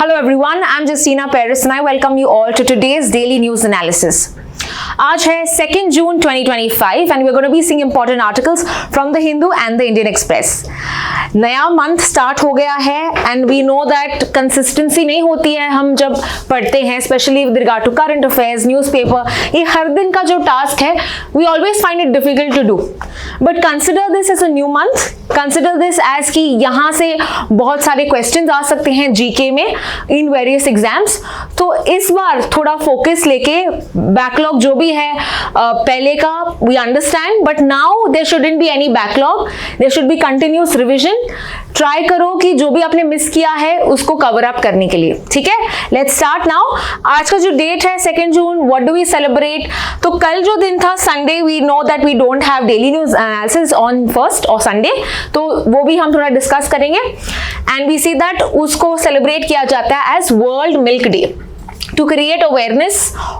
Hello everyone, I'm Justina Paris and I welcome you all to today's daily news analysis. आज है 2 जून 2025 and we're going to be seeing important articles from the Hindu and the Indian Express. नया month start हो गया है and we know that consistency नहीं होती है हम जब पढ़ते हैं, especially with regard to current affairs, newspaper. ये हर दिन का जो टास्क है we always find it difficult to do. But consider this as a new month. Consider this as कि यहाँ से बहुत सारे questions आ सकते हैं GK में in various exams. तो इस बार थोड़ा फोकस लेके बैकलॉग जो भी है पहले का we understand, but now there shouldn't be any backlog. There should be continuous revision. Try करो कि जो भी आपने मिस किया है उसको कवर अप करने के लिए, ठीक है? Let's start now. आज का जो डेट है 2 जून, व्हाट डू वी सेलिब्रेट? तो कल जो दिन था Sunday, we know that we don't have daily news analysis on first और संडे, तो वो भी हम थोड़ा डिस्कस करेंगे. एंड वी सी दैट उसको सेलिब्रेट किया जाता है as world milk day to create awareness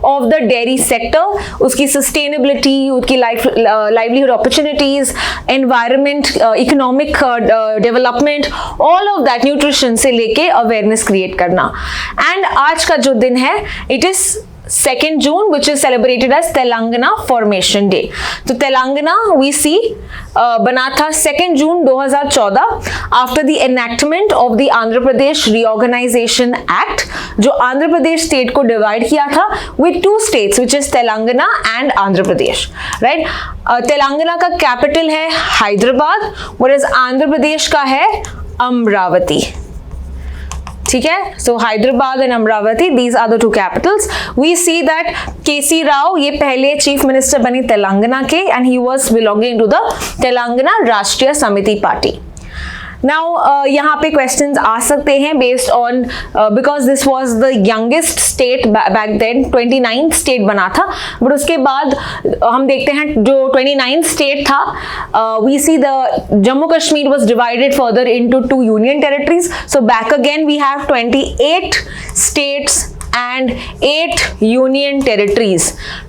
of the dairy sector, उसकी sustainability, उसकी livelihood opportunities, environment, economic development, all of that, nutrition से लेके awareness create करना. And आज का जो दिन है, it is 2 June, which is celebrated as Telangana Formation Day. तो तेलंगाना we see बना था 2 जून 2014 after the enactment of the Andhra Pradesh Reorganization Act, जो आंध्र प्रदेश स्टेट को डिवाइड किया था with 2 states, which is Telangana and Andhra Pradesh, right? Telangana का कैपिटल है हैदराबाद, whereas आंध्र प्रदेश का है अमरावती. ठीक है, so Hyderabad and Amaravati, these are the 2 capitals. We see that KC Rao ये पहले चीफ मिनिस्टर बनी तेलंगाना के and he was belonging to the Telangana Rashtriya Samiti party. Now यहाँ पे क्वेश्चंस आ सकते हैं based on because this was the youngest state back then, 29 state बना था, बट उसके बाद हम देखते हैं जो 29 स्टेट था, we see the Jammu Kashmir was divided further into 2 union territories. So back again we have 28 states and 8 union territories,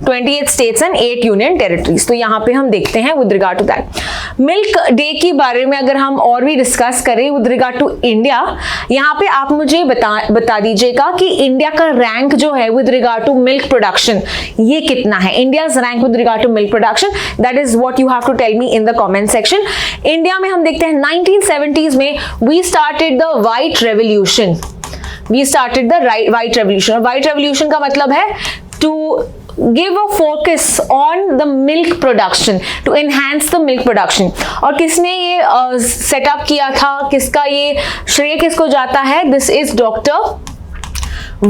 28 states and 8 union territories. तो यहाँ पे हम देखते हैं with regard to that. Milk day के बारे में अगर हम और भी डिस्कस करें with regard to इंडिया, यहाँ पे आप मुझे बता दीजिएगा कि इंडिया का रैंक जो है with regard to milk production ये कितना है. India's rank with regard to milk production, that is what you have to tell me in the comment section. India में हम देखते हैं 1970s में we started the white revolution. We started the white revolution. और white revolution का मतलब है to give a focus on the milk production, to enhance the milk production. और किसने ये सेटअप किया था, किसका ये श्रेय किसको जाता है? This is doctor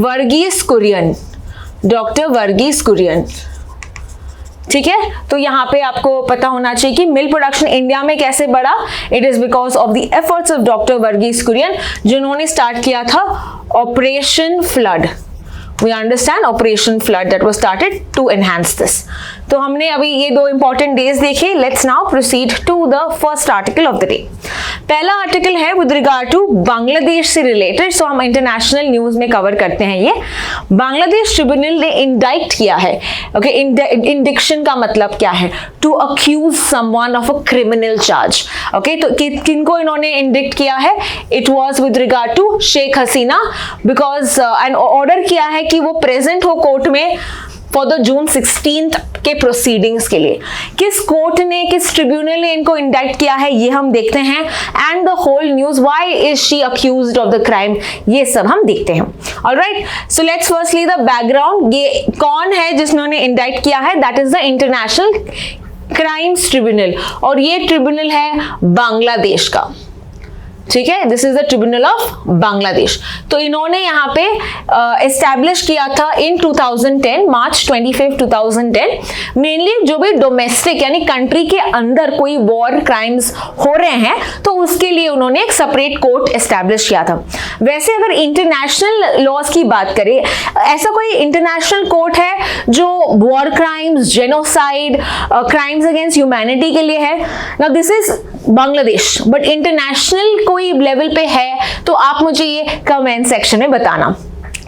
Verghese Kurien. Doctor Verghese Kurien, ठीक है? तो यहाँ पे आपको पता होना चाहिए कि मिल्क प्रोडक्शन इंडिया में कैसे बढ़ा. It is because of the efforts of doctor Verghese Kurien, जिन्होंने स्टार्ट किया था operation flood. We understand Operation Flood that was started to enhance this. तो हमने अभी ये 2 important days देखे. Let's now proceed to the first article of the day. पहला article है with regard to बांग्लादेश से रिलेटेड, सो हम इंटरनेशनल न्यूज में कवर करते हैं. ये बांग्लादेश ट्रिब्यूनल ने इंडाइक्ट किया है. ओके, इंडिक्शन का मतलब क्या है? To accuse someone of a criminal charge. Okay, तो किनको इन्होंने इंडिक्ट किया है? It was with regard to Sheikh Hasina, because and order किया है कि वो प्रेजेंट हो कोर्ट में फॉर द जून 16 के प्रोसीडिंग्स के लिए. किस कोर्ट ने, किस ट्रिब्यूनल ने इनको इंडाइक्ट किया है ये हम देखते हैं. And the whole news, why is she accused of the crime, ये सब हम देखते हैं. Alright, so let's firstly the background. ये कौन है जिन्होंने इंडाइक्ट किया है? That is the international crimes tribunal, और ये ट्रिब्यूनल है बांग्लादेश का. ठीक है, this is the tribunal of Bangladesh. तो इन्होंने यहाँ पे एस्टैब्लिश किया था इन 2010, मार्च 25, 2010. मेनली जो भी डोमेस्टिक यानी कंट्री के अंदर कोई वॉर क्राइम्स हो रहे हैं तो उसके लिए उन्होंने एक सेपरेट कोर्ट एस्टैब्लिश किया था. वैसे अगर इंटरनेशनल लॉज की बात करें, ऐसा कोई इंटरनेशनल कोर्ट है जो war crimes, genocide, crimes against humanity के लिए है? Now this is Bangladesh, but international कोई लेवल पे है तो आप मुझे ये कमेंट सेक्शन में बताना.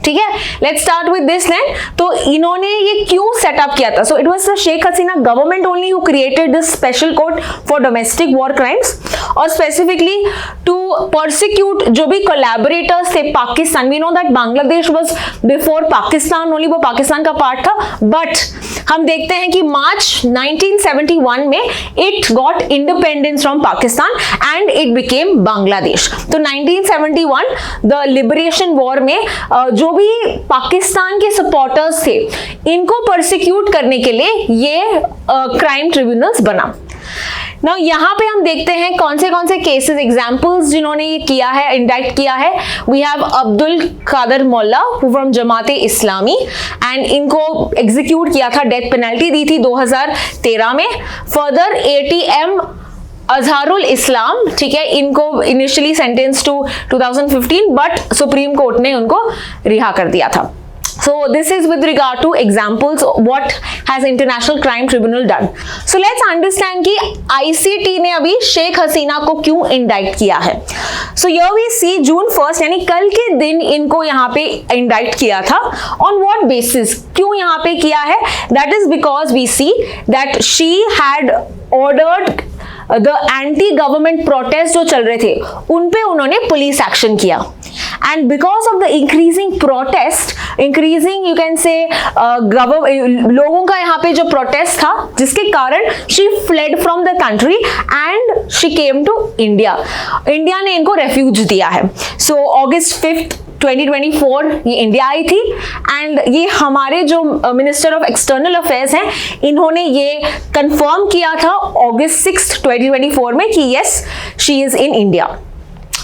ठीक है, let's start with this then. तो इन्होंने ये क्यों सेटअप किया था? So it was the Sheikh Hasina government only who created this special court for domestic war crimes, और स्पेसिफिकली टू परसिक्यूट जो भी कोलैबोरेटर्स थे Pakistan. We know that Bangladesh was before Pakistan only, वो पाकिस्तान का पार्ट था, बट हम देखते हैं कि मार्च 1971 में it got independence from Pakistan and it became Bangladesh. तो 1971 द लिबरेशन वॉर में जो भी पाकिस्तान के सपोर्टर्स थे इनको परसिक्यूट करने के लिए ये क्राइम ट्रिब्यूनल्स बना। Now, यहाँ पे हम देखते हैं कौन से केसेस एग्जाम्पल्स जिन्होंने ये किया है, इंडाइक्ट किया है। We have Abdul Quader Mollah from Jamaat-e Islami, and इनको एग्जीक्यूट किया था, डेथ पेनल्टी दी थी 2013 में। फर्दर ATM अजहरुल इस्लाम, ठीक है, इनको initially sentence to 2015 but supreme court ने उनको रिहा कर दिया था। So this is with regard to examples what has International Crime Tribunal done. So let's understand कि ICT ने अभी शेख हसीना को क्यों इंडाइक्ट किया है। So here we see June 1st यानी कल के दिन इनको यहाँ पे इंडाइक्ट किया था। On what basis? क्यों यहाँ पे किया है? That is because we see that she had ordered the anti government protest जो चल रहे थे उन पे उन्होंने पुलिस एक्शन किया, and because of the increasing protest, increasing you can से लोगों का यहाँ पे जो प्रोटेस्ट था जिसके कारण she fled from the country and she came to India. India ने इनको रेफ्यूज दिया है। सो August 5th 2024 ये इंडिया आई थी, एंड ये हमारे जो मिनिस्टर ऑफ एक्सटर्नल अफेयर्स हैं इन्होंने ये कंफर्म किया था August 6th 2024 में कि yes she is in India.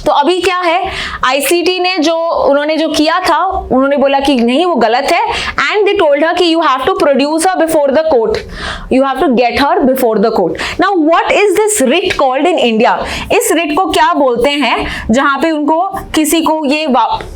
तो अभी क्या है, आईसीटी ने जो उन्होंने जो किया था उन्होंने बोला कि नहीं वो गलत है, एंड दे टोल्ड हर कि you have to produce her before the court, you have to get her before the court. Now what is this writ called in India? इस रिट को क्या बोलते हैं जहां पे उनको किसी को ये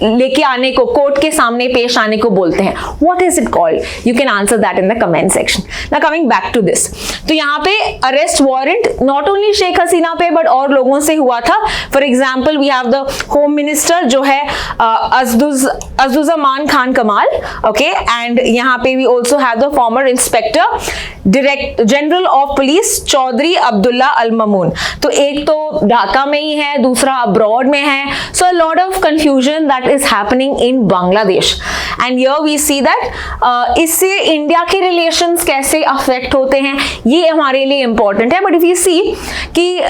लेके आने को, कोर्ट के सामने पेश आने को बोलते हैं? What is it called? You can answer that in the comment section. Now coming back to this, तो यहाँ पे arrest warrant not only Sheikh Hasina पे बट और लोगों से हुआ था। For example we have the home minister जो है अज़्ज़ुज़्ज़मान खान कमाल, ओके, एंड यहाँ पे we also have the former inspector general of police Chowdhury Abdullah Al Mamun. तो एक तो ढाका में ही है, दूसरा अब्रॉड में है। So a lot of confusion that is happening in Bangladesh, and here we see that इससे इंडिया के रिलेशंस कैसे अफेक्ट होते हैं ये हमारे लिए इंपॉर्टेंट है। बट इफ यू सी कि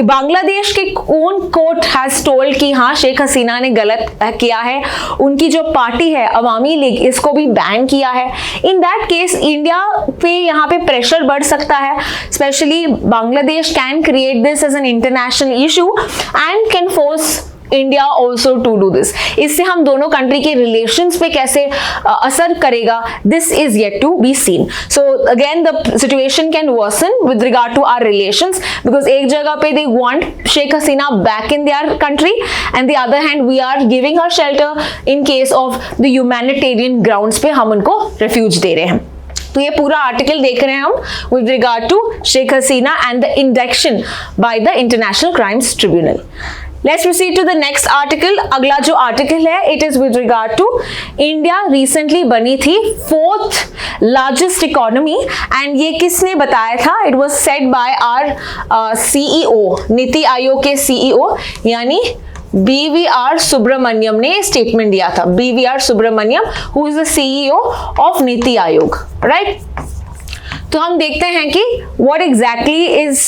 बांग्लादेश के कौन कोर्ट हैज टोल्ड कि हाँ शेख हसीना ने गलत किया है, उनकी जो पार्टी है अवामी लीग इसको भी बैन किया है। इन दैट केस इंडिया पे यहाँ पे प्रेशर बढ़ सकता है, specially Bangladesh can create this as an international issue and can force India also to do this. इससे हम दोनों कंट्री के रिलेशंस पे कैसे असर करेगा, this is yet to be seen. So again the situation can worsen with regard to our relations, because एक जगह पे they want Sheikh Hasina back in their country and the other hand we are giving her shelter in case of the humanitarian grounds पे हम उनको refuse दे रहे हैं। तो ये पूरा आर्टिकल देख रहे हैं हम with regard to Sheikh Hasina and the induction by the international crimes tribunal. Let's proceed to the next article. अगला जो आर्टिकल है it is with regard to India recently बनी थी 4th largest economy, and ये किसने बताया था? It was said by our CEO, NITI Aayog के CEO यानी BVR सुब्रमण्यम ने स्टेटमेंट दिया था। BVR Subramaniam who is the CEO of NITI Aayog, right? तो हम देखते हैं कि what exactly is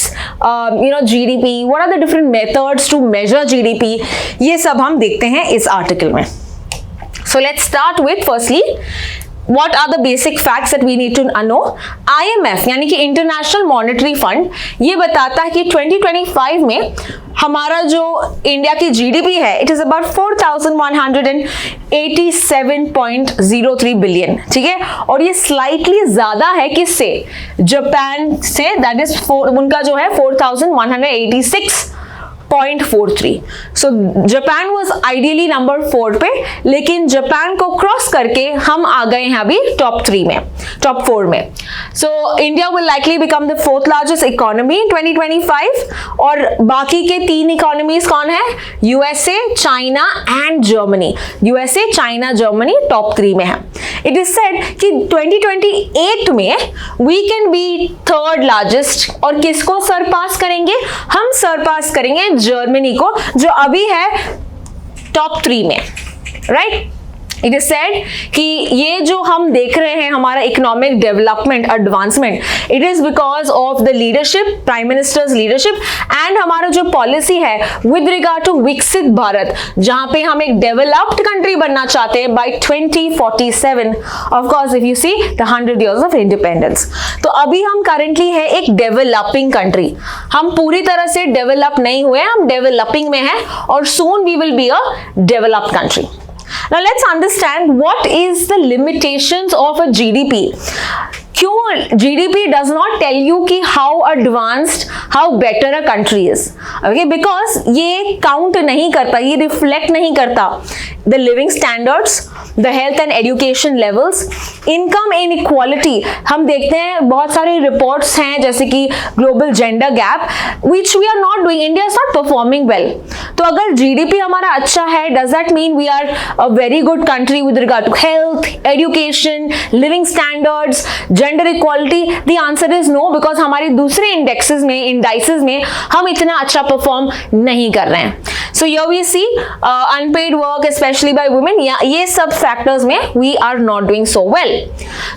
GDP, what are the different methods to measure GDP, ये सब हम देखते हैं इस आर्टिकल में। So let's start with firstly what are the basic facts that we need to know. IMF यानी कि इंटरनेशनल मॉनेटरी फंड ये बताता है कि 2025 में हमारा जो इंडिया की जीडीपी है इट इज अबाउट 4,187.03 बिलियन, ठीक है, और ये स्लाइटली ज्यादा है किससे? जापान से, दैट इज उनका जो है 4,186 0.43। So Japan was ideally number 4 पे, लेकिन जापान को क्रॉस करके हम आ गए हैं अभी टॉप 3 में, टॉप 4 में। So India will likely become the 4th largest economy in 2025, और बाकी के 3 इकोनॉमीज कौन है? USA, China and Germany. USA, China, Germany top 3 में है। इट इज सेड कि 2028 में we can be 3rd largest, और किसको सरपास करेंगे? हम सरपास करेंगे जर्मनी को, जो अभी है टॉप 3 में, राइट? इट इज सेड कि ये जो हम देख रहे हैं हमारा economic development, advancement, it is because of the leadership, prime ministers leadership, and हमारा जो पॉलिसी है विद रिगार्ड टू विकसित भारत, जहां पे हम एक डेवलप्ड कंट्री बनना चाहते हैं by 2047, of course if you see the 100 years of independence. तो अभी हम करेंटली है एक डेवलपिंग कंट्री, हम पूरी तरह से डेवलप नहीं हुए, हम डेवलपिंग में हैं, और soon we will be a developed country. Now let's understand what is the limitations of a GDP. क्यों GDP does not tell you कि how advanced, how better a country is, okay? Because ये count नहीं करता, ये reflect नहीं करता the living standards, the health and education levels, income inequality। हम देखते हैं बहुत सारे reports हैं जैसे कि global gender gap, which we are not doing, India is not performing well। तो अगर GDP हमारा अच्छा है, does that mean we are a very good country with regard to health, education, living standards, gender equality? The answer is no, because हमारे दूसरे indexes में, indices में हम इतना अच्छा perform नहीं कर रहे हैं। So here we see unpaid work especially by women, ये सब factors में we are not doing so well।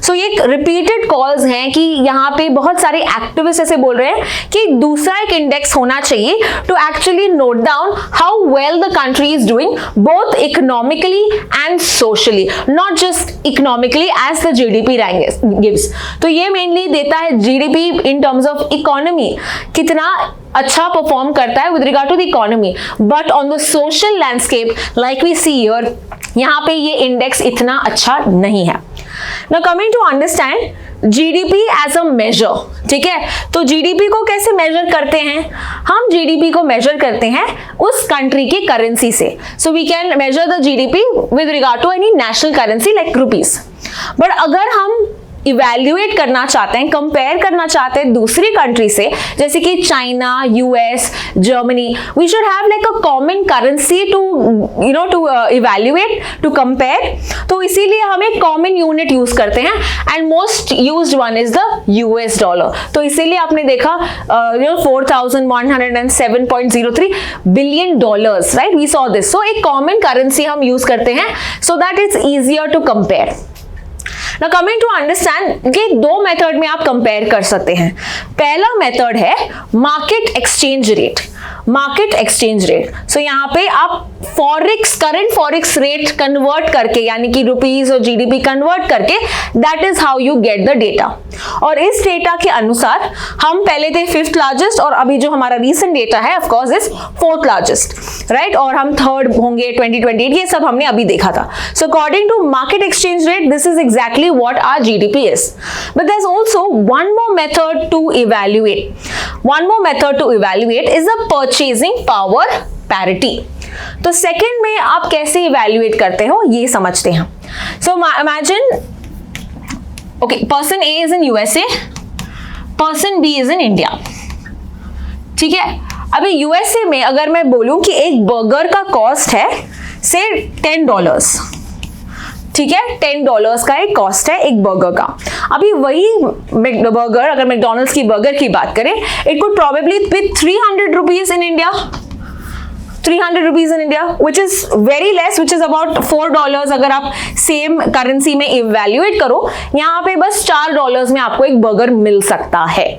So ये repeated calls हैं कि यहाँ पे बहुत सारे activists ऐसे बोल रहे हैं कि दूसरा एक index होना चाहिए to actually note down how well the country is doing both economically and socially, not just economically as the GDP rank gives। तो ये mainly देता है GDP in terms of economy, कितना अच्छा परफॉर्म करता है with regard to the economy, but on the social landscape like we see here, यहाँ पे ये इंडेक्स इतना अच्छा नहीं है। Now coming to understand GDP as a measure, ठीक है? तो जीडीपी को कैसे मेजर करते हैं? हम जीडीपी को मेजर करते हैं उस कंट्री की करेंसी से। So we can measure the GDP with regard to any national currency like rupees. But अगर हम इवैल्यूएट करना चाहते हैं, कंपेयर करना चाहते हैं दूसरी कंट्री से, जैसे कि China, US, Germany, we should have like a common currency to to evaluate, to compare. तो इसीलिए हम एक कॉमन यूनिट यूज करते हैं, and most used one is the US dollar. तो इसीलिए आपने देखा 4107.03 billion dollars, right? We saw this. So एक कॉमन करेंसी हम यूज करते हैं so that it's easier to compare. Now coming to understand, ये 2 मेथड में आप कंपेयर कर सकते हैं। पहला मेथड है market exchange rate. Market exchange rate, so यहाँ पे आप forex, current forex rate convert करके, यानी कि रुपीज और जीडीपी कन्वर्ट करके, that is how you get the data. और इस डेटा के अनुसार हम पहले थे 5th लार्जेस्ट, और अभी जो हमारा रीसेंट डेटा है of course is 4th largest, right? और हम 3rd होंगे 2028, ये सब हमने अभी देखा था। So according to market exchange rate, this is exactly what our GDP is. But there is also one more method to evaluate. One more method to evaluate is the purchasing power parity. तो second में आप कैसे evaluate करते हो ये समझते हैं। So imagine, okay, person A is in USA, person B is in India, ठीक है? अभी यूएसए में अगर मैं बोलूं कि एक बर्गर का कॉस्ट है से $10, ठीक है? $10 का एक कॉस्ट है एक बर्गर का। अभी वही बर्गर, अगर मैकडॉनल्ड्स की बर्गर की बात करें, it could probably be 300 rupees in India, 300 rupees in India, which is very less, which is about $4 अगर आप सेम करेंसी में इवैल्यूएट करो। यहाँ पे बस $4 में आपको एक बर्गर मिल सकता है।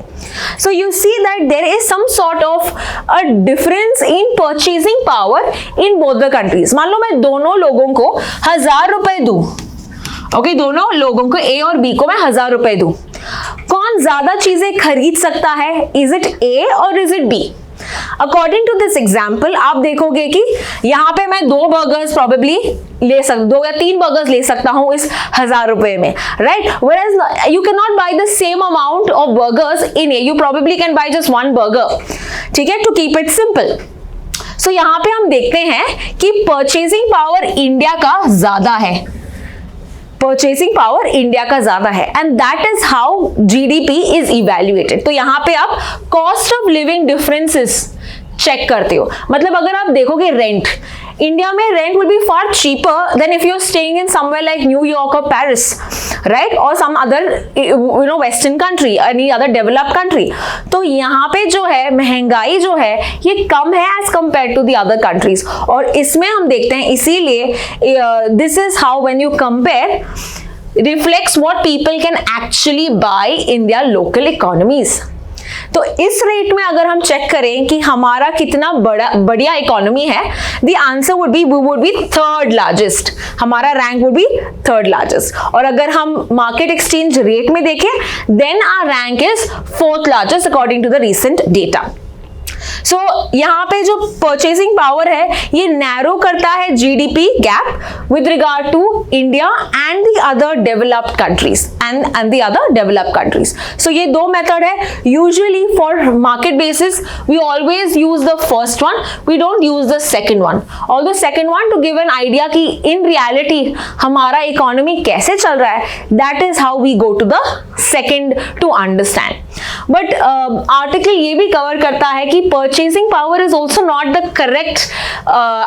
So you see that there is some sort of a difference in purchasing power in both the countries। मान लो मैं दोनों लोगों को 1000 रुपए दूं, ओके, दोनों लोगों को ए और बी को मैं 1000 रुपए दूं, कौन ज्यादा चीजें खरीद सकता है? इज इट ए और is it B? According to this example आप देखोगे कि यहाँ पे मैं 2 बर्गर्स प्रोबेबली ले सकता, 2 या 3 बर्गर्स ले सकता हूँ इस 1000 रुपए में, right? Whereas you cannot buy the same amount of burgers in A, you probably can buy just 1 burger, ठीक है? To keep it simple, सो यहाँ पे हम देखते हैं कि परचेसिंग पावर इंडिया का ज्यादा है, परचेसिंग पावर इंडिया का ज्यादा है, and that is how GDP is evaluated. तो यहाँ पे आप cost of living differences check करते हो। मतलब अगर आप देखोगे रेंट, इंडिया में rent will be far cheaper than if you are staying in somewhere like New York और पेरिस, राइट, और some other western country, any other developed country. तो यहाँ पे जो है महंगाई जो है ये कम है as compare to the other countries, और इसमें हम देखते हैं इसीलिए this is how when you compare reflects what people can actually buy in their local economies। तो इस रेट में अगर हम चेक करें कि हमारा कितना बढ़िया इकोनॉमी है, the answer would be third largest, हमारा rank would be third largest. और अगर हम मार्केट एक्सचेंज रेट में देखें then our rank is fourth largest according to the recent data. So यहाँ पे जो परचेसिंग पावर है ये नैरो करता है GDP gap with regard to India and the other developed countries and the other developed countries. So ये दो method है। Usually for market basis we always use the first one, we don't use the second one. Although second one to give an idea कि in reality हमारा economy कैसे चल रहा है, that is how we go to the second to understand. But article ये भी cover करता है कि purchasing power is also not the correct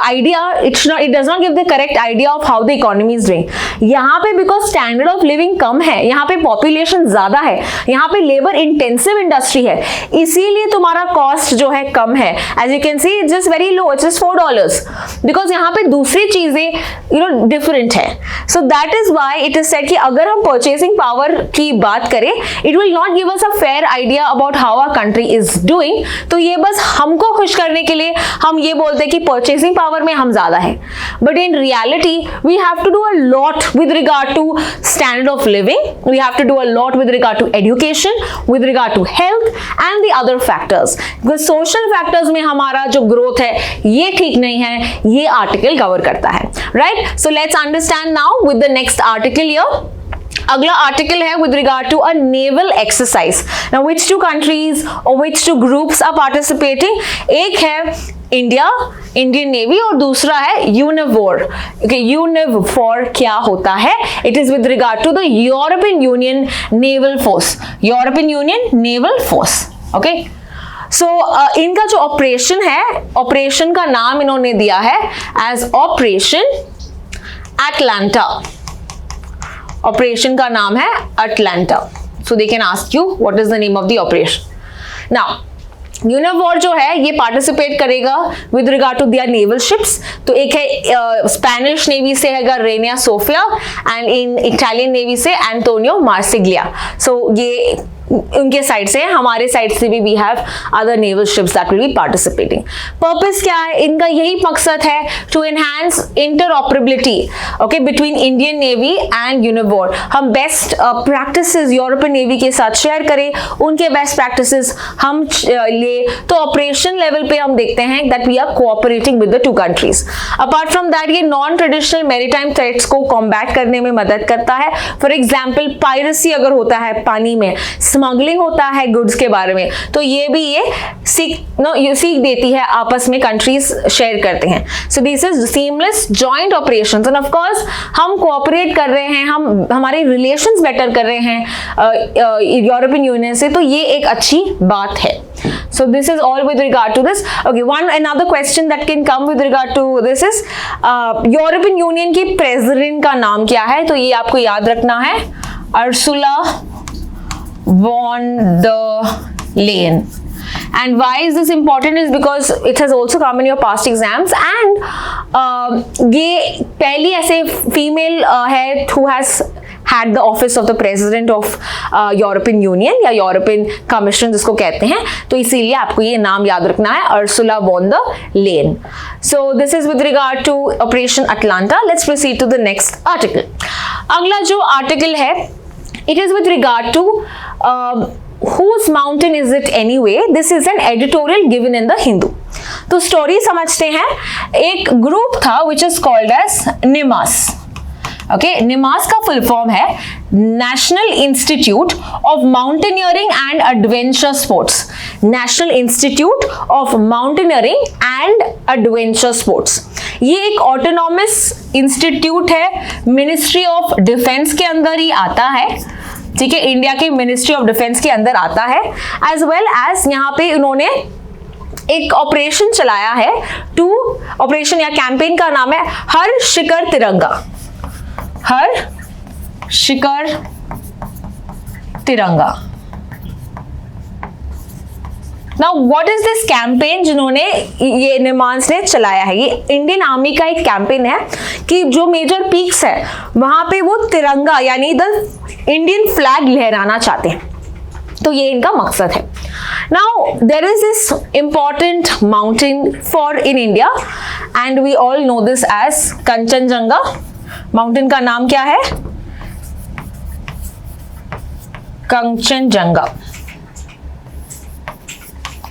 idea, it does not give the correct idea of how the economy is doing। यहाँ पे because standard of living कम है, यहाँ पे population ज्यादा है, यहाँ पे labor intensive industry है, इसीलिए तुम्हारा cost जो है कम है। As you can see it's just very low, it's just $4 because यहाँ पे दूसरी चीजें different है। So that is why it is said कि अगर हम purchasing power की बात करें it will not give us a fair idea about how our country is doing। तो ये बस हमको खुश करने के लिए हम ये बोलते हैं कि परचेसिंग पावर में हम ज्यादा है, but in reality we have to do a lot with regard to standard of living, we have to do a lot with regard to education, with regard to health and the other factors. Social factors में हमारा जो growth है ये ठीक नहीं है, ये article cover करता है, right. So let's understand now with the next article here. अगला आर्टिकल है with regard to a naval exercise. Now which two countries और which two groups are participating? एक है इंडिया, इंडियन नेवी, और दूसरा है यूनिवोर। यूनिवोर क्या होता है? It is with regard to the European Union naval force, European Union naval force. Okay, so इनका जो ऑपरेशन है, ऑपरेशन का नाम इन्होंने दिया है एज ऑपरेशन अटलांटा। ऑपरेशन का नाम है Atalanta. So they can ask you what is the name of the operation. Now यूनिवोर जो है ये पार्टिसिपेट करेगा with regard to their naval ships. तो एक है स्पेनिश नेवी से है Reina Sofia and in Italian navy से एंटोनियो मार्सिग्लिया। सो ये उनके साइड से, हमारे साइड से भी we have other naval ships that will be participating. Purpose क्या है इनका? यही मकसद है to enhance interoperability okay between Indian navy and यूनिवोर। हम बेस्ट प्रैक्टिसेस यूरोपियन नेवी के साथ शेयर करें, उनके बेस्ट प्रैक्टिसेस हम ले, तो ऑपरेशन लेवल पे हम देखते हैं that we are cooperating with the two countries. Apart from that ये नॉन ट्रेडिशनल मैरीटाइम थ्रेट्स को कॉम्बैट करने में मदद करता है। फॉर एग्जाम्पल पायरेसी अगर होता है पानी में, स्मगलिंग होता है गुड्स के बारे में, तो ये भी ये सीख देती है, आपस में कंट्रीज शेयर करते हैं। सो this is seamless joint operations and of course हम कोऑपरेट कर रहे हैं, हम हमारे रिलेशंस बेटर कर रहे हैं यूरोपियन यूनियन से, तो ये एक अच्छी बात है। So this is all with regard to this. Okay, another question that can come with regard to this is European union की प्रेसिडेंट का नाम क्या है? तो ये आपको याद रखना है, Ursula von der Leyen. And why is this important is because it has also come in your past exams and ये पहली ऐसे फीमेल है who has had the office of the president of European Union या European Commission जिसको कहते हैं, तो इसीलिए आपको ये नाम याद रखना है, Ursula von der Leyen. So this is with regard to Operation Atlanta. Let's proceed to the next article. अगला जो आर्टिकल है it is with regard to whose mountain is it anyway? This is an editorial given in the Hindu. तो story समझते हैं। एक group था which is called as NIMAS. Okay, NIMAS का full form है national institute of mountaineering and adventure sports. National institute of mountaineering and adventure sports, ये एक autonomous institute है, मिनिस्ट्री ऑफ डिफेंस के अंदर ही आता है, ठीक है, इंडिया के मिनिस्ट्री ऑफ डिफेंस के अंदर आता है। एज वेल एज यहाँ पे इन्होंने एक ऑपरेशन चलाया है, ऑपरेशन या कैंपेन का नाम है हर शिखर तिरंगा। हर शिखर तिरंगा। Now what is this campaign जिन्होंने ये निमांस ने चलाया है? ये इंडियन आर्मी का एक कैंपेन है कि जो मेजर पीक्स है वहां पे वो तिरंगा यानी द इंडियन फ्लैग लहराना चाहते हैं, तो ये इनका मकसद है। Now there is this important mountain for in India and we all know this as Kanchenjunga. Mountain का नाम क्या है? कंचनजंगा।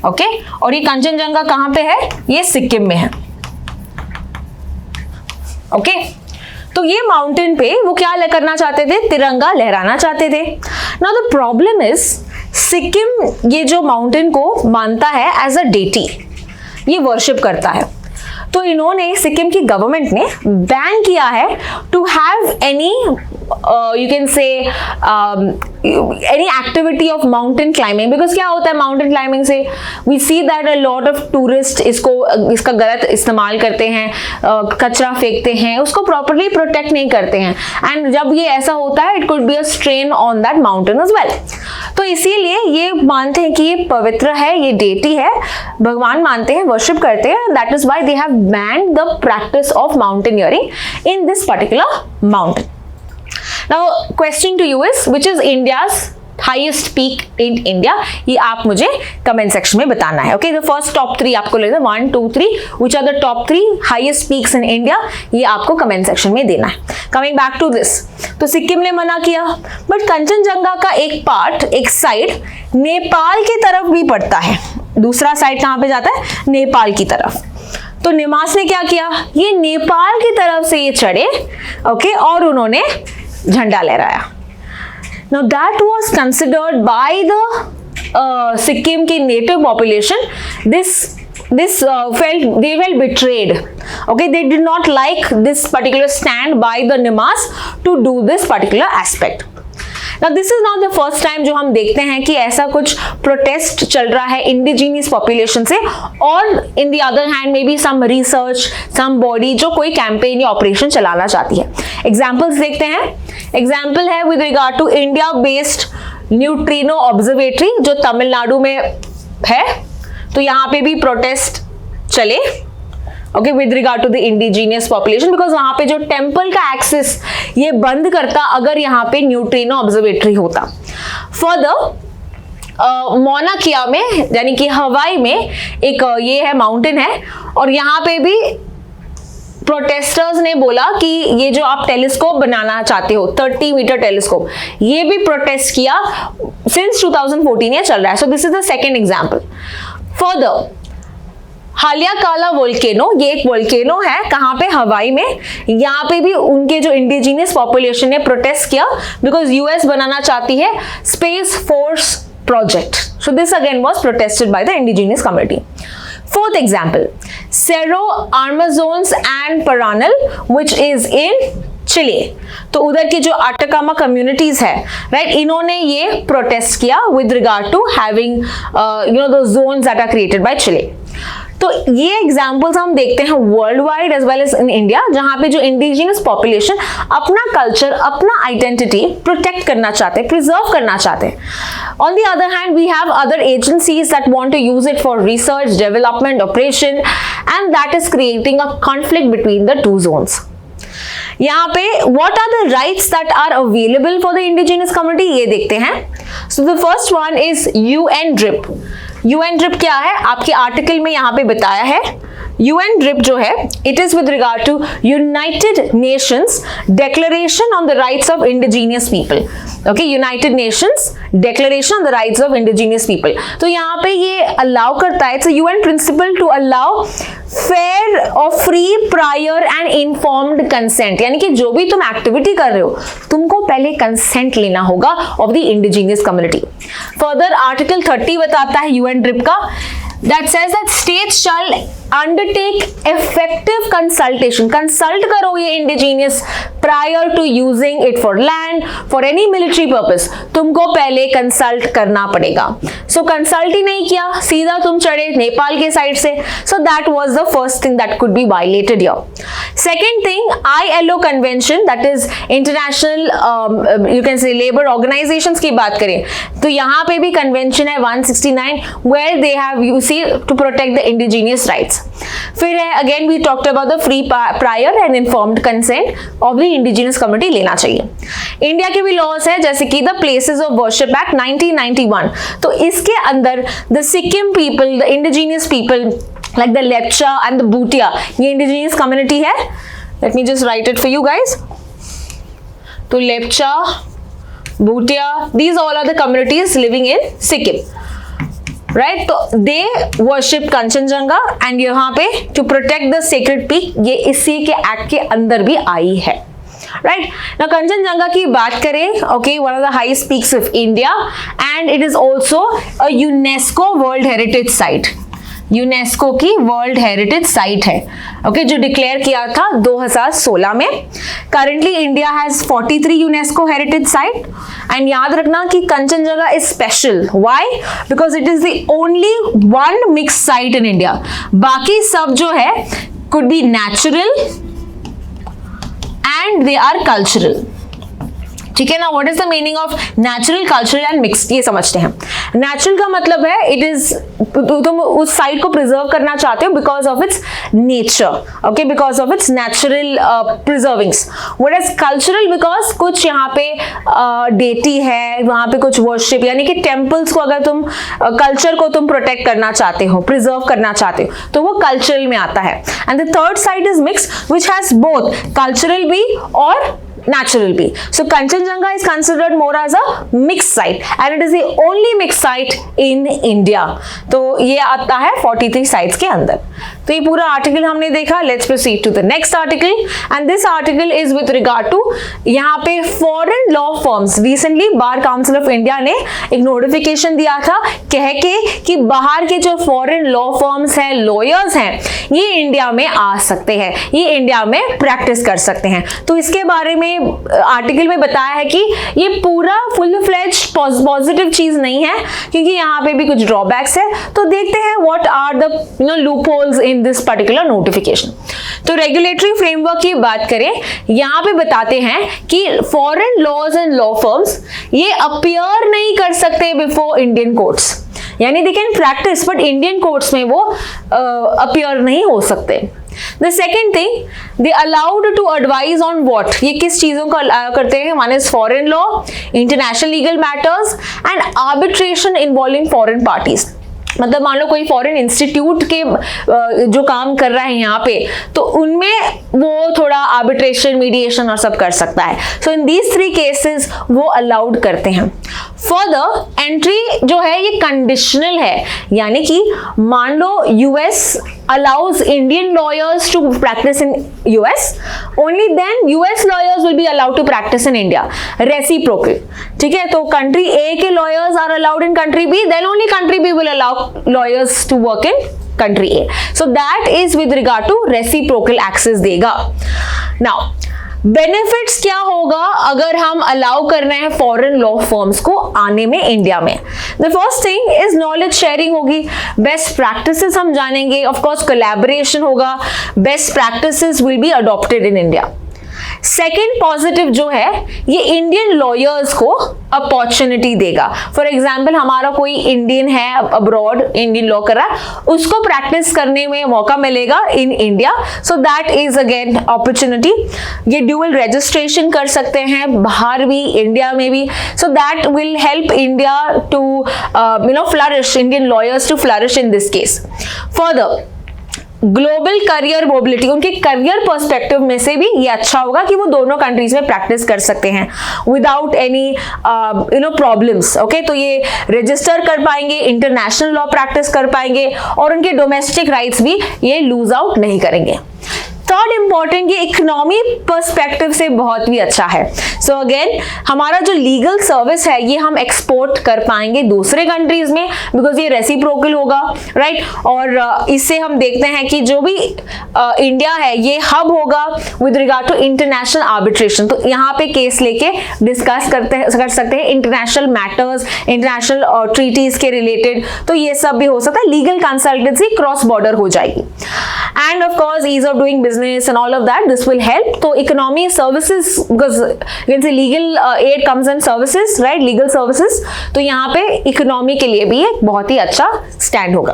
ओके, और ये कंचनजंगा कहां पे है? ये सिक्किम में है। ओके, तो ये माउंटेन पे वो क्या करना चाहते थे? तिरंगा लहराना चाहते थे। Now the problem is Sikkim ये जो माउंटेन को मानता है एज अ डेटी, ये वर्शिप करता है, तो इन्होंने सिक्किम की गवर्नमेंट ने बैन किया है to have any you can say any activity of mountain climbing. Because क्या होता है माउंटेन क्लाइंबिंग से? We see that a lot of tourist इसका गलत इस्तेमाल करते हैं, कचरा फेंकते हैं, उसको प्रॉपरली प्रोटेक्ट नहीं करते हैं, एंड जब ये ऐसा होता है it could be a strain on that mountain as well. तो इसीलिए ये मानते हैं कि ये पवित्र है, ये डेटी है, भगवान मानते हैं, वर्शिप करते हैं, that is why they have banned the practice of mountaineering in this particular mountain. Now question to you is which is India's highest peak in India? ये आप मुझे कमेंट सेक्शन में बताना है। ओके, द फर्स्ट टॉप 3 आपको लेना है, 1 2 3, which are the top 3 highest peaks in India? ये आपको कमेंट सेक्शन में देना है। कमिंग बैक टू दिस, तो सिक्किम ने मना किया, बट कंचनजंगा का एक पार्ट, एक साइड नेपाल की तरफ भी पड़ता है। दूसरा साइड कहाँ पे जाता है? नेपाल की तरफ। तो निमास ने क्या किया? ये नेपाल की तरफ से ये चढ़े, ओके, और उन्होंने झंडा लहराया। Now that was considered by the Sikkim की native population. This they felt betrayed. Okay, they did not like this particular stand by the Nimas to do this particular aspect. Now this is not the first time जो हम देखते हैं कि ऐसा कुछ protest चल रहा है इंडिजीनियस पॉपुलेशन से, और in the other hand may be some research, some body जो कोई कैंपेन या ऑपरेशन चलाना चाहती है। एग्जाम्पल्स देखते हैं। एग्जाम्पल है with regard to India based neutrino observatory जो तमिलनाडु में है, तो यहाँ पे भी प्रोटेस्ट चले, okay, with regard to the indigenous population, because वहां पे जो टेम्पल का एक्सेस ये बंद करता अगर यहाँ पे न्यूट्रिनो ऑब्जर्वेटरी होता। फर्दर मौना किया में यानी कि हवाई में एक ये है माउंटेन है, और यहाँ पे भी प्रोटेस्टर्स ने बोला कि ये जो आप टेलीस्कोप बनाना चाहते हो 30 मीटर टेलीस्कोप, ये भी प्रोटेस्ट किया सिंस 2014 ये चल रहा है। So this is the second example. Further Haleakala volcano, ये एक वोल्केनो है कहाँ पे? हवाई में। यहाँ पे भी उनके जो इंडिजीनियस पॉपुलेशन ने प्रोटेस्ट किया बिकॉज यूएस बनाना चाहती है space force project. So this again was protested by the indigenous community. Fourth example, Cerro Armazones and Paranal, which is in Chile. तो उधर की जो अटाकामा कम्युनिटीज है, राइट, इन्होंने ये प्रोटेस्ट किया with regard to having you know the zones that are created by Chile. तो ये एग्जाम्पल्स हम देखते हैं world wide as well as in India, जहां पे जो इंडिजिनियस पॉपुलेशन अपना कल्चर, अपना आइडेंटिटी प्रोटेक्ट करना चाहते हैं, प्रिजर्व करना चाहते हैं। On the other hand we have other agencies that want to use it for research, development, operation, and that is creating a conflict between the two zones. यहाँ पे what are the rights that are available for the indigenous community, ये देखते हैं। So the first one is UNDRIP। UNDRIP क्या है? आपके article में यहाँ पे बताया है। UNDRIP जो है, it is with regard to United Nations Declaration on the Rights of Indigenous People. Okay, United Nations Declaration on the Rights of Indigenous People. तो यहाँ पे ये allow करता है, it's a UN principle to allow fair or free, prior and informed consent. यानी कि जो भी तुम एक्टिविटी कर रहे हो, तुमको पहले कंसेंट लेना होगा of the indigenous community. Further, Article 30 बताता है UNDRIP का, that says that states shall undertake effective consultation. Consult करो ये indigenous prior to using it for land, for any military purpose. तुमको पहले consult करना पड़ेगा. So consult ही नहीं किया, सीधा तुम चढ़े नेपाल के साइड से. So that was the first thing that could be violated here. Second thing, ILO convention, that is international you can say labor organizations की बात करें तो यहाँ पे भी convention है 169 where they have, you see, to protect the indigenous rights. फिर है again we talked about the free, prior and informed consent of the indigenous community लेना चाहिए. इंडिया के भी लॉज है जैसे कि the Places of Worship Act 1991. तो इसके अंदर the Sikkim people, the indigenous people like the Lepcha and the Bhutia, ये indigenous community है. Let me just write it for you guys. तो Lepcha, Bhutia, these all are the communities living in Sikkim. Right, तो they worship Kanchenjunga and यहाँ पे to protect the sacred peak, ये इसी के act के अंदर भी आई है. राइट, ना कंचनजंगा की बात करें, okay, one of the highest peaks of India and it is also a UNESCO world heritage site. UNESCO की वर्ल्ड हेरिटेज साइट है, ओके, जो डिक्लेयर किया था 2016 में. Currently India has 43 UNESCO heritage site and याद रखना कि Kanchenjunga is special. Why? Because it is the only one mix site in India. बाकी सब जो है could be natural and they are cultural. ठीक है ना. What is the meaning of natural, cultural and mixed, ये समझते हैं. नेचुरल का मतलब है इट इज, तुम उस साइट को प्रिजर्व करना चाहते हो because of its nature, okay, because of its natural preservings. What is cultural? Because कुछ यहाँ पे डेटी है, वहां पे कुछ वर्शिप, यानी कि टेम्पल्स को अगर तुम कल्चर को तुम प्रोटेक्ट करना चाहते हो, प्रिजर्व करना चाहते हो, तो वो कल्चरल में आता है. And the third site is mix which has both cultural भी और natural be. So Kanchenjunga is considered more as a mixed site and it is the only mixed site in India. तो ये आता है 43 sites के अंदर. तो ये पूरा आर्टिकल हमने देखा. Let's proceed to the next article and this article is with regard to यहाँ पे foreign law firms. Recently Bar Council of India ने एक notification दिया था कह के कि बाहर के जो foreign law firms हैं, lawyers हैं, ये इंडिया में आ सकते हैं, ये इंडिया में प्रैक्टिस कर सकते हैं. तो इसके बारे में आर्टिकल में बताया है कि ये पूरा फुल फ्लेज पॉजिटिव चीज नहीं है क्योंकि यहाँ पे भी कुछ ड्रॉबैक्स है. तो देखते हैं what are the loopholes in this particular notification. तो रेगुलेटरी फ्रेमवर्क की बात करें, यहाँ पे बताते हैं कि foreign laws and law firms ये अपीयर नहीं कर सकते बिफोर इंडियन कोर्ट्स, यानी they can practise but Indian courts में वो अपीयर नहीं हो सकते. The second thing, they allowed to advise on what? ये किस चीजों को अलाउ करते हैं? One is foreign law, international legal matters and arbitration involving foreign parties. मतलब मान लो कोई फॉरेन इंस्टीट्यूट के जो काम कर रहा है यहाँ पे, तो उनमें वो थोड़ा आर्बिट्रेशन, मीडिएशन और सब कर सकता है. सो इन दीज 3 केसेस वो अलाउड करते हैं. फर्दर एंट्री जो है ये कंडीशनल है, यानी कि मान लो US allows Indian lawyers to practice in US, only then US lawyers will be allowed to practice in India. Reciprocal. ठीक है, तो country A के lawyers are allowed in country B, then only country B will allow lawyers to work in country A. So that is with regard to reciprocal access देगा. Now benefits क्या होगा अगर हम allow कर रहे हैं foreign law firms को आने में इंडिया में? The first thing is knowledge sharing होगी, बेस्ट प्रैक्टिसेस हम जानेंगे, ऑफ कोर्स कोलैबोरेशन होगा, best practices will be adopted in India. Second positive जो है ये इंडियन लॉयर्स को अपॉर्चुनिटी देगा. फॉर एग्जाम्पल हमारा कोई इंडियन है अब्रॉड, इंडियन लॉ कर रहा है, उसको प्रैक्टिस करने में मौका मिलेगा in India. So that is again opportunity. ये ड्यूअल रजिस्ट्रेशन कर सकते हैं बाहर भी, इंडिया में भी. So that will help India to flourish, Indian lawyers to flourish in this case. Further global career mobility, उनके करियर पर्सपेक्टिव में से भी ये अच्छा होगा कि वो दोनों कंट्रीज में प्रैक्टिस कर सकते हैं विदाउट एनी प्रॉब्लम्स। ओके, तो ये रजिस्टर कर पाएंगे, इंटरनेशनल लॉ प्रैक्टिस कर पाएंगे और उनके डोमेस्टिक राइट्स भी ये लूज आउट नहीं करेंगे। थर्ड इंपॉर्टेंट, ये इकोनॉमी पर्सपेक्टिव से बहुत भी अच्छा है। सो अगेन हमारा जो लीगल सर्विस है ये हम एक्सपोर्ट कर पाएंगे दूसरे कंट्रीज में, बिकॉज ये रेसिप्रोकल होगा, राइट। और इससे हम देखते हैं कि जो भी इंडिया है ये हब होगा with regard to international arbitration. तो यहाँ पे केस लेके डिस्कस कर सकते हैं इंटरनेशनल मैटर्स, इंटरनेशनल ट्रीटीज के रिलेटेड, तो ये सब भी हो सकता है। लीगल कंसल्टेंसी क्रॉस बॉर्डर हो जाएगी and of course ease of doing business and all of that, this will help. तो economy services, because you can say legal aid comes in services, right, legal services, तो यहाँ पे economy के लिए भी एक बहुत ही अच्छा stand होगा।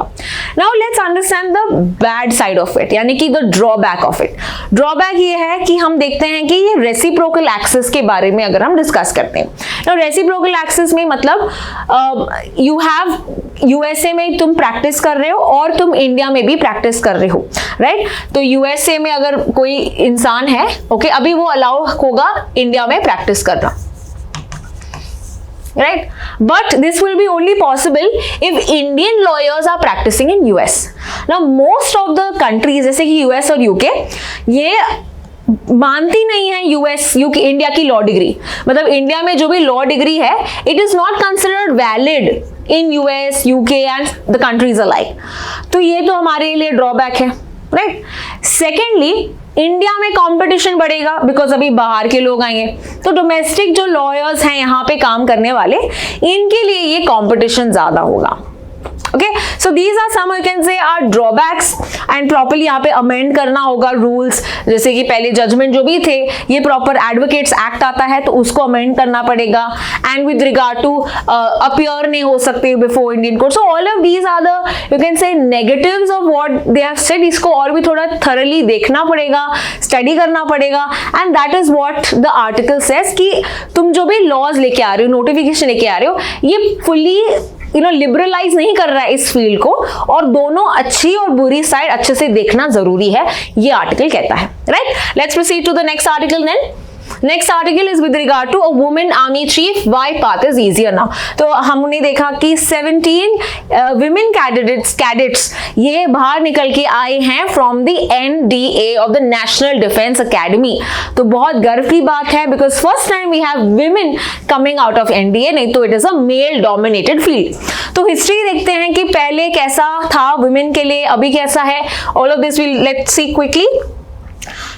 Now let's understand the bad side of it, यानी कि the drawback of it। drawback ये है कि हम देखते हैं कि ये reciprocal access के बारे में अगर हम डिस्कस करते हैं। Now reciprocal access में मतलब you have USA में तुम प्रैक्टिस कर रहे हो और तुम इंडिया में भी प्रैक्टिस कर रहे हो, राइट। तो यूएसए में अगर कोई इंसान है, ओके, अभी वो अलाउ होगा इंडिया में प्रैक्टिस करना, right, but this will be only possible if Indian lawyers are practising in US. Now most of the countries जैसे कि यूएस और यूके ये मानती नहीं है यूके इंडिया की लॉ डिग्री, मतलब इंडिया में जो भी लॉ डिग्री है it is not considered valid in US, UK and the countries alike. तो ये तो हमारे लिए ड्रॉबैक है, राइट। सेकेंडली इंडिया में कंपटीशन बढ़ेगा बिकॉज अभी बाहर के लोग आएंगे, तो डोमेस्टिक जो लॉयर्स हैं यहाँ पे काम करने वाले, इनके लिए ये कंपटीशन ज्यादा होगा। Okay, so these are some you can say are drawbacks and properly यहाँ पे amend करना होगा rules, जैसे कि पहले judgment जो भी थे ये proper advocates act आता है तो उसको amend करना पड़ेगा and with regard to appear नहीं हो सकते before Indian court। So all of these are the you can say negatives of what they have said। इसको और भी थोड़ा thoroughly देखना पड़ेगा, study करना पड़ेगा and that is what the article says कि तुम जो भी laws लेके आ रहे हो, notification लेके आ रहे हो, ये fully लिबरलाइज नहीं कर रहा है इस फील्ड को और दोनों अच्छी और बुरी साइड अच्छे से देखना जरूरी है, ये आर्टिकल कहता है, right. Let's proceed to the next article then. Next article is with regard to a women army chief, why path is easier now. तो हमने देखा कि 17 विमेन कैडेट्स ये बाहर निकल के आए हैं from the NDA of the national defence academy. तो बहुत गर्व की बात है because first time we have women coming out of NDA, नहीं तो it is a male dominated field. तो हिस्ट्री देखते हैं कि पहले कैसा था विमेन के लिए, अभी कैसा है, all of this will let's see quickly.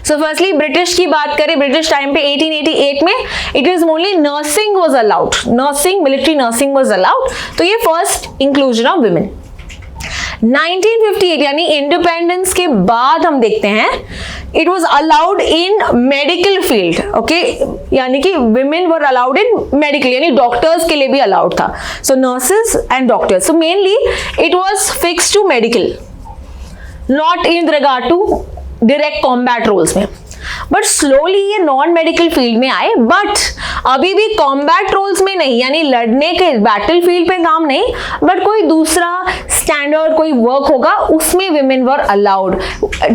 So firstly British की बात करें, ब्रिटिश टाइम पे 1888 में it is only nursing was allowed, nursing, military nursing was allowed. तो ये फर्स्ट इंक्लूजन ऑफ विमेन। 1958 यानी इंडिपेंडेंस के बाद हम देखते हैं it was allowed in medical field, okay, यानी कि women were allowed in medical, यानी डॉक्टर्स के लिए भी अलाउड था। So nurses and doctors, so mainly it was fix to medical, not in regard to direct combat roles में, but slowly ये non medical field में आए, बट अभी भी कॉम्बैट रोल्स में नहीं, यानी लड़ने के बैटल फील्ड पे काम नहीं, बट कोई दूसरा स्टैंडर्ड कोई वर्क होगा उसमें women were allowed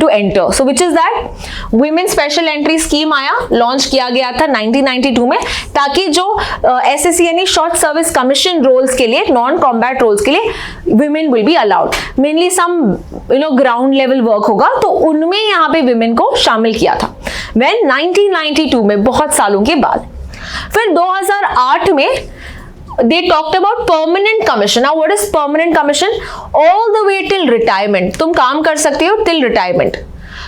to enter. So which is that women special entry scheme आया, लॉन्च किया गया था 1992 में, ताकि जो SSC यानी शॉर्ट सर्विस कमीशन रोल्स के लिए, नॉन कॉम्बैट रोल्स के लिए women will be allowed. Mainly some ground level work होगा तो उनमें यहाँ पे विमेन को शामिल किया था when 1992 में, बहुत सालों के बाद। फिर 2008 में they talked about permanent commission। Now what is permanent commission? All the way till retirement, तुम काम कर सकते हो till retirement।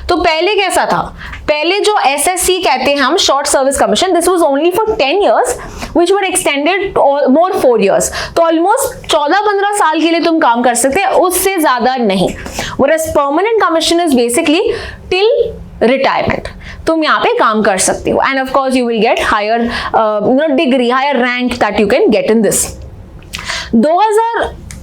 तो पहले कैसा था, पहले जो SSC कहते हैं हम, short service commission, this was only for 10 years which were extended more 4 years। तो ऑलमोस्ट 14-15 साल के लिए तुम काम कर सकते हैं, उससे ज्यादा नहीं। whereas permanent commission is basically till retirement, तुम यहाँ पे काम कर सकते हो and of course you will get higher degree, higher rank that you can get in this.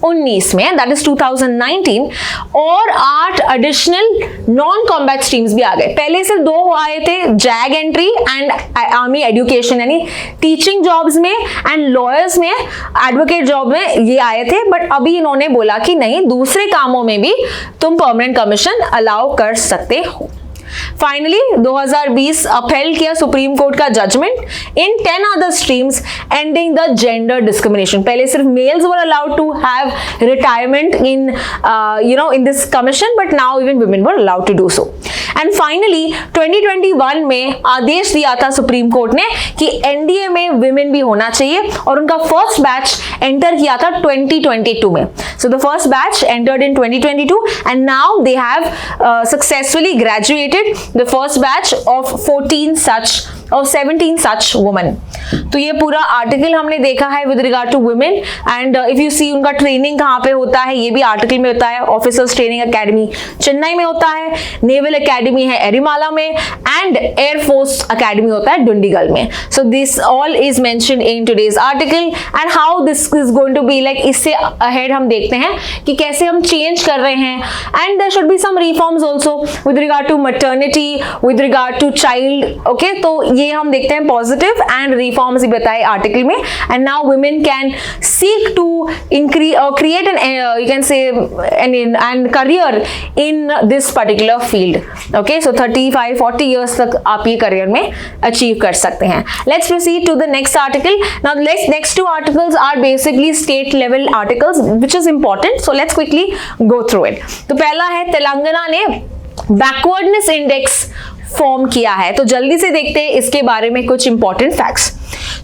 2019 में, दैट इज 2019, और 8 एडिशनल नॉन कॉम्बैट स्ट्रीम्स भी आ गए। पहले सिर्फ 2 आए थे, zag entry and army education, यानी टीचिंग जॉब्स में एंड लॉयर्स में, एडवोकेट जॉब में ये आए थे, बट अभी इन्होंने बोला कि नहीं, दूसरे कामों में भी तुम परमानेंट कमीशन अलाउ कर सकते हो। फाइनली 2020 अपहेल्ड किया सुप्रीम कोर्ट का judgement in 10 other streams ending the gender discrimination. पहले सिर्फ males were allowed to have retirement in in this commission, but now even women were allowed to do so. And finally 2021 में आदेश दिया था supreme court ने कि NDA में women भी होना चाहिए, और उनका फर्स्ट बैच एंटर किया था 2022 में। So the first batch entered in 2022 and now they have successfully graduated the first batch of 17 such women। तो ये पूरा आर्टिकल हमने देखा है with regard to women, and if you see उनका ट्रेनिंग कहाँ पे होता है, ये भी आर्टिकल में होता है। ऑफिसर्स ट्रेनिंग एकेडमी चेन्नई में होता है, नेवल एकेडमी है एरिमाला में, एंड एयरफोर्स एकेडमी होता है डुंडीगल में। So this all is mentioned in today's article and how this is going to be like. इससे अहेड हम देखते हैं कि कैसे हम चेंज कर रहे हैं, and there should be some reforms also with regard to maternity, with regard to child, okay, तो ये हम देखते हैं पॉजिटिव एंड रिफॉर्म्स भी बताए आर्टिकल में। And now women can seek to increase or create an you can say an career in this particular field, okay, so 35-40 years तक आप ये करियर में अचीव कर सकते हैं। Let's proceed to the next article. Now next 2 articles are basically state level articles which is important, so let's quickly go through it। तो पहला है तेलंगाना ने बैकवर्डनेस इंडेक्स फॉर्म किया है, तो जल्दी से देखते हैं इसके बारे में कुछ important facts.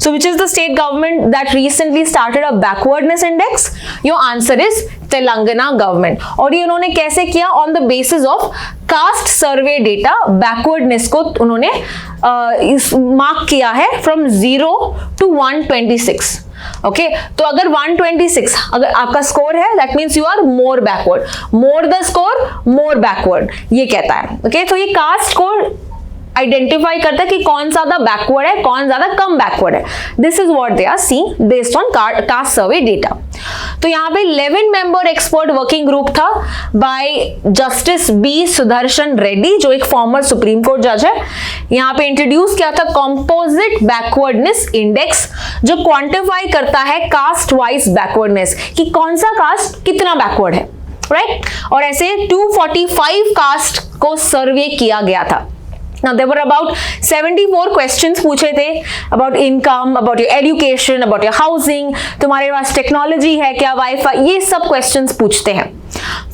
So which is the state government that recently started a backwardness index? Your answer is Telangana government. और ये उन्होंने कैसे किया? On the basis of cast survey data backwardness को उन्होंने मार्क किया है फ्रॉम 0 to 126। ओके, तो अगर 126 अगर आपका स्कोर है, that means you are more backward, more the score more backward, ये कहता है। ओके, तो ये कास्ट स्कोर आइडेंटिफाई करता है कि कौन ज्यादा बैकवर्ड है, कौन ज्यादा कम बैकवर्ड है। This is what they are seeing based on caste survey data. तो यहाँ पे 11 मेंबर एक्सपर्ट वर्किंग ग्रुप था by justice B Sudarshan Reddy, जो एक फॉर्मर सुप्रीम कोर्ट जज है। यहाँ पे इंट्रोड्यूस किया था कॉम्पोजिट बैकवर्डनेस इंडेक्स, जो क्वांटिफाई करता है कास्ट वाइज बैकवर्डनेस, कि कौन सा कास्ट कितना बैकवर्ड है, राइट। और ऐसे 245 कास्ट को सर्वे किया गया था। Now there were about 74 questions पूछे थे about income, about your education, about your housing, तुम्हारे पास टेक्नोलॉजी है क्या, वाईफाई, ये सब questions पूछते हैं।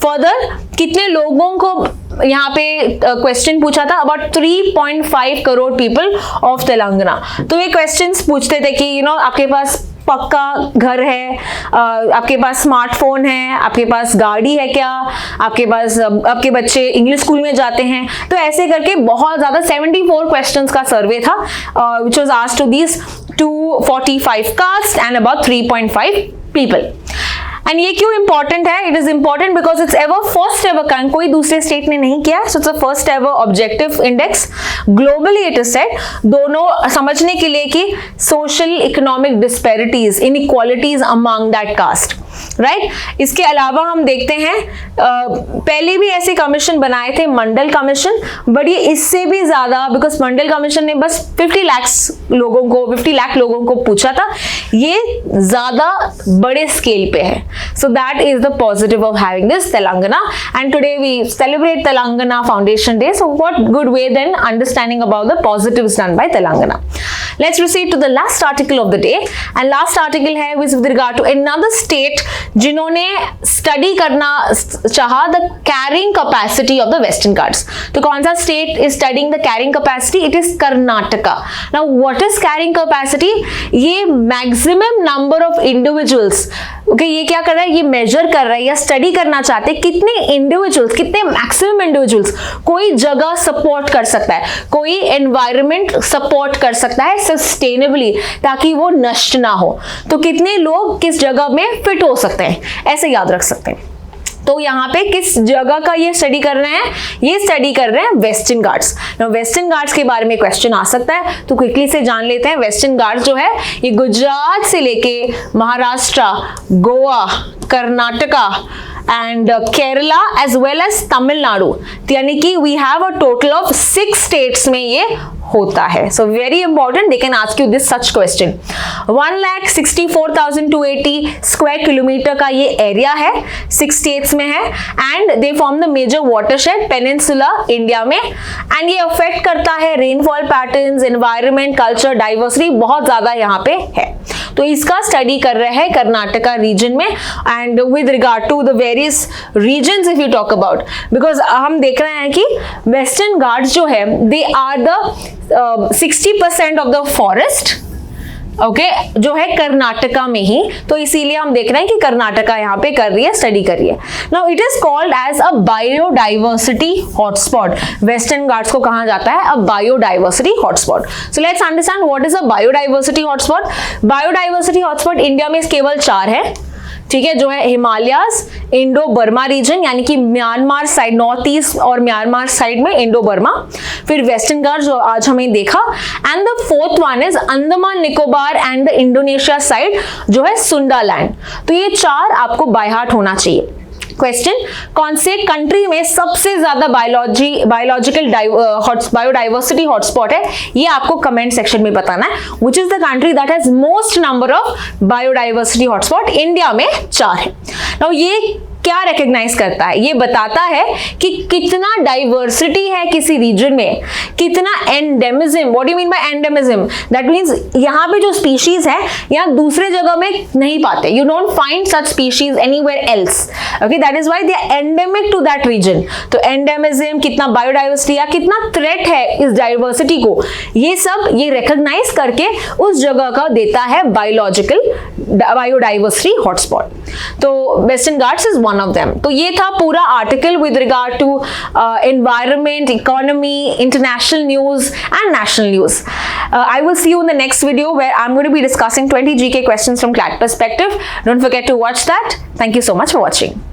फर्दर कितने लोगों को यहाँ पे क्वेश्चन पूछा था? About 3.5 crore people of Telangana. तो ये क्वेश्चंस पूछते थे कि आपके पास पक्का घर है, आपके पास स्मार्टफोन है, आपके पास गाड़ी है क्या, आपके पास आपके बच्चे इंग्लिश स्कूल में जाते हैं। तो ऐसे करके बहुत ज्यादा 74 क्वेश्चंस का सर्वे था which was asked to these 245 caste and about 3.5 people। And ये क्यों इंपॉर्टेंट है? It is important because it's ever first ever kind, कोई दूसरे स्टेट ने नहीं किया। So it's a first ever objective index globally, it is said, दोनों समझने के लिए कि social economic disparities, inequalities among that caste, right. इसके अलावा हम देखते हैं पहले भी ऐसे कमीशन बनाए थे, मंडल कमीशन, बट ये इससे भी ज्यादा, बिकॉज मंडल कमीशन ने बस 50 लाख लोगों को पूछा था, ये ज्यादा बड़े स्केल पे है। So that is the positive of having this Telangana, and today we celebrate Telangana Foundation Day. So what good way then understanding about the positives done by Telangana. Let's proceed to the last article of the day, and last article है with regard to another state जिन्होंने study करना चाहा the carrying capacity of the Western Ghats। तो कौन सा state is studying the carrying capacity? It is Karnataka। Now what is carrying capacity? ये maximum number of individuals, okay, ये क्या कर रहा है? ये मेजर कर रहा है या स्टडी करना चाहते हैं कितने इंडिविजुअल्स, कितने मैक्सिमम इंडिविजुअल्स कोई जगह सपोर्ट कर सकता है, कोई एनवायरनमेंट सपोर्ट कर सकता है सस्टेनेबली, ताकि वो नष्ट ना हो। तो कितने लोग किस जगह में फिट हो सकते हैं, ऐसे याद रख सकते हैं। तो यहाँ पे किस जगह का ये स्टडी कर रहे हैं? ये स्टडी कर रहे हैं वेस्टर्न घाट्स। वेस्टर्न घाट्स के बारे में क्वेश्चन आ सकता है, तो क्विकली से जान लेते हैं। वेस्टर्न घाट्स जो है ये गुजरात से लेके Maharashtra, Goa, Karnataka and Kerala as well as Tamil Nadu, यानी कि we have a total of 6 states में ये होता है। So very important, they can ask you this such question. 1,64,280 square kilometre का ये एरिया है, 6 स्टेट्स में है and they form the major watershed peninsula India में, एंड ये अफेक्ट करता है rainfall patterns, environment, culture, diversity बहुत ज्यादा यहाँ पे है। तो इसका स्टडी कर रहे हैं कर्नाटका रीजन में। And with regard to the various regions if you talk about, because हम देख रहे हैं कि वेस्टर्न घाट्स जो है they are the 60% of the forest, okay, जो है कर्नाटका में ही। तो इसीलिए हम देख रहे हैं कि कर्नाटका यहाँ पे कर रही है, स्टडी कर रही है। Now it is called as a biodiversity hotspot. Western Ghats को कहा जाता है a biodiversity hotspot. So let's understand what is a biodiversity hotspot. Biodiversity hotspot India में केवल 4 है, ठीक है, जो है हिमालयाज, इंडो बर्मा रीजन यानी कि म्यांमार साइड, नॉर्थ ईस्ट और म्यांमार साइड में इंडो बर्मा, फिर वेस्टर्न घाट्स जो आज हमें देखा, and the 4th one is Andaman Nicobar and the Indonesia side जो है सुंडालैंड। तो ये 4 आपको बाय हार्ट होना चाहिए। क्वेश्चन, कौन से कंट्री में सबसे ज्यादा बायोलॉजिकल बायोडाइवर्सिटी हॉटस्पॉट है, ये आपको कमेंट सेक्शन में बताना है। Which is the country that has most number of biodiversity hotspot? India में 4 है। नाउ ये क्या रिकॉग्नाइज करता है? ये बताता है कि कितना डाइवर्सिटी है किसी रीजन में, कितना endemism. What do you mean by endemism? That means यहाँ पे जो स्पीशीज है यहाँ दूसरे जगह में नहीं पाते, you don't find such species anywhere else, okay, that is why they are endemic to that region. तो एंडेमिज्म, कितना बायोडाइवर्सिटी या कितना थ्रेट है इस डाइवर्सिटी को, ये सब ये रिकॉग्नाइज करके उस जगह का देता है बायोडाइवर्सिटी हॉटस्पॉट। तो Western Ghats is one of them. तो ये था पूरा article with regard to environment, economy, international news and national news. I will see you in the next video where I'm going to be discussing 20 GK questions from CLAT perspective. Don't forget to watch that. Thank you so much for watching.